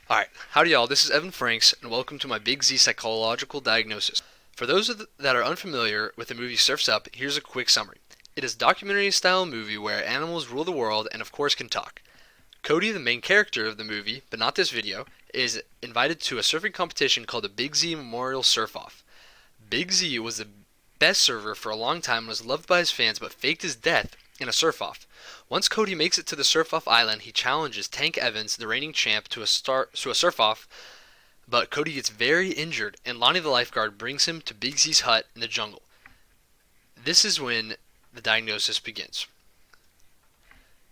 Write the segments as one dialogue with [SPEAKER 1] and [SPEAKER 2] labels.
[SPEAKER 1] Alright, howdy y'all, this is Evan Franks, and welcome to my Big Z Psychological Diagnosis. For those that are unfamiliar with the movie Surf's Up, here's a quick summary. It is a documentary-style movie where animals rule the world and of course can talk. Cody, the main character of the movie, but not this video, is invited to a surfing competition called the Big Z Memorial Surf-Off. Big Z was the best surfer for a long time and was loved by his fans, but faked his death in a surf-off. Once Cody makes it to the surf-off island, he challenges Tank Evans, the reigning champ, to a surf-off, but Cody gets very injured, and Lonnie the lifeguard brings him to Big Z's hut in the jungle. This is when the diagnosis begins.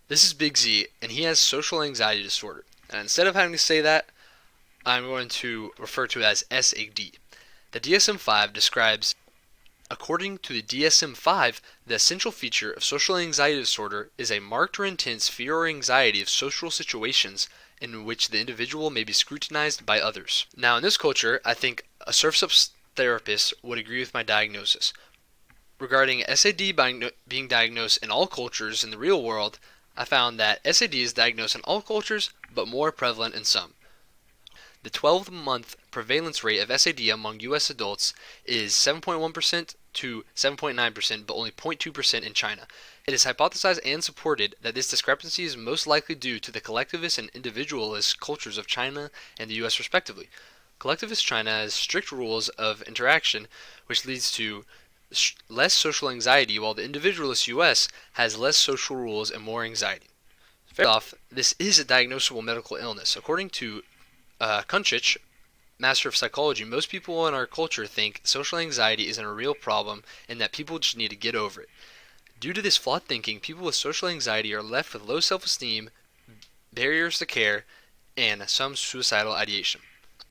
[SPEAKER 1] This is Big Z, and he has social anxiety disorder. And instead of having to say that, I'm going to refer to it as SAD. The DSM-5 describes, according to the DSM-5, the essential feature of social anxiety disorder is a marked or intense fear or anxiety of social situations in which the individual may be scrutinized by others. Now, in this culture, I think a Surf's Up therapist would agree with my diagnosis. Regarding SAD being diagnosed in all cultures in the real world, I found that SAD is diagnosed in all cultures, but more prevalent in some. The 12-month prevalence rate of SAD among U.S. adults is 7.1% to 7.9%, but only 0.2% in China. It is hypothesized and supported that this discrepancy is most likely due to the collectivist and individualist cultures of China and the U.S. respectively. Collectivist China has strict rules of interaction, which leads to less social anxiety, while the individualist U.S. has less social rules and more anxiety. Fair off, this is a diagnosable medical illness. According to Kunchich, master of psychology, most people in our culture think social anxiety isn't a real problem and that people just need to get over it. Due to this flawed thinking, people with social anxiety are left with low self-esteem, barriers to care, and some suicidal ideation.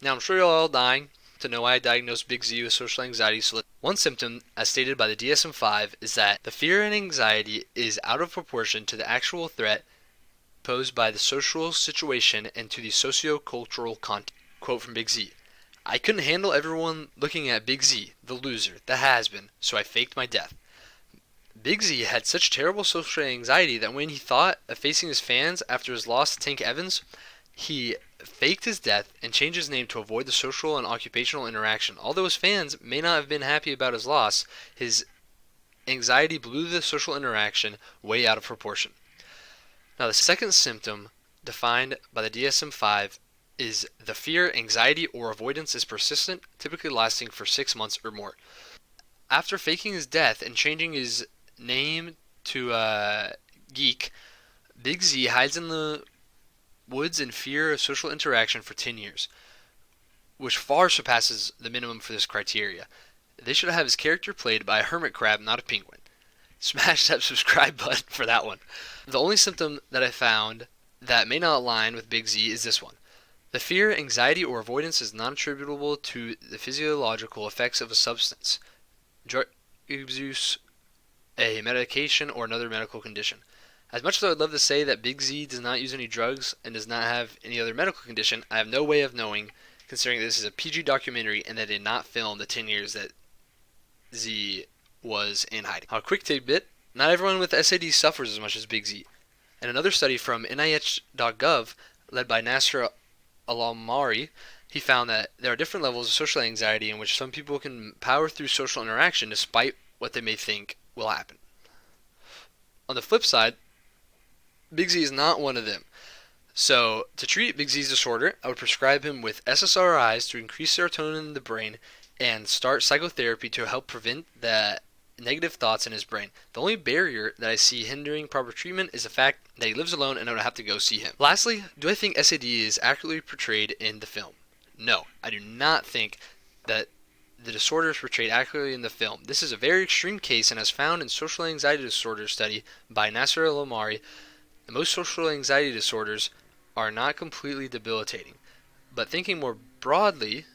[SPEAKER 1] Now, I'm sure you're all dying to know why I diagnosed Big Z with social anxiety. So one symptom, as stated by the DSM-5, is that the fear and anxiety is out of proportion to the actual threat posed by the social situation and to the socio-cultural context. Quote from Big Z: I couldn't handle everyone looking at Big Z, the loser, the has-been, so I faked my death. Big Z had such terrible social anxiety that when he thought of facing his fans after his loss to Tank Evans, he faked his death and changed his name to avoid the social and occupational interaction. Although his fans may not have been happy about his loss, his anxiety blew the social interaction way out of proportion. Now, the second symptom defined by the DSM-5 is the fear, anxiety, or avoidance is persistent, typically lasting for 6 months or more. After faking his death and changing his name to Geek, Big Z hides in the woods in fear of social interaction for 10 years, which far surpasses the minimum for this criteria. They should have his character played by a hermit crab, not a penguin. Smash that subscribe button for that one. The only symptom that I found that may not align with Big Z is this one. The fear, anxiety, or avoidance is not attributable to the physiological effects of a substance, drug use, a medication, or another medical condition. As much as I would love to say that Big Z does not use any drugs and does not have any other medical condition, I have no way of knowing, considering this is a PG documentary and they did not film the 10 years that Z was in hiding. A quick tidbit: not everyone with SAD suffers as much as Big Z. In another study from NIH.gov, led by Nasser Al-Amari, he found that there are different levels of social anxiety in which some people can power through social interaction despite what they may think will happen. On the flip side, Big Z is not one of them. So, to treat Big Z's disorder, I would prescribe him with SSRIs to increase serotonin in the brain and start psychotherapy to help prevent the negative thoughts in his brain. The only barrier that I see hindering proper treatment is the fact that he lives alone and I would have to go see him. Lastly, do I think SAD is accurately portrayed in the film? No, I do not think that the disorder is portrayed accurately in the film. This is a very extreme case and as found in social anxiety disorder study by Nasser Al-Amari. Most social anxiety disorders are not completely debilitating, but thinking more broadly,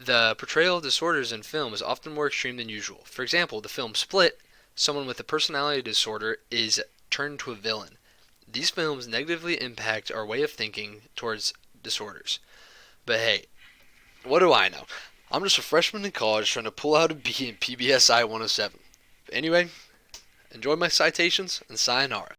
[SPEAKER 1] the portrayal of disorders in film is often more extreme than usual. For example, the film Split, someone with a personality disorder is turned into a villain. These films negatively impact our way of thinking towards disorders. But hey, what do I know? I'm just a freshman in college trying to pull out a B in PBSI 107. But anyway, enjoy my citations and sayonara.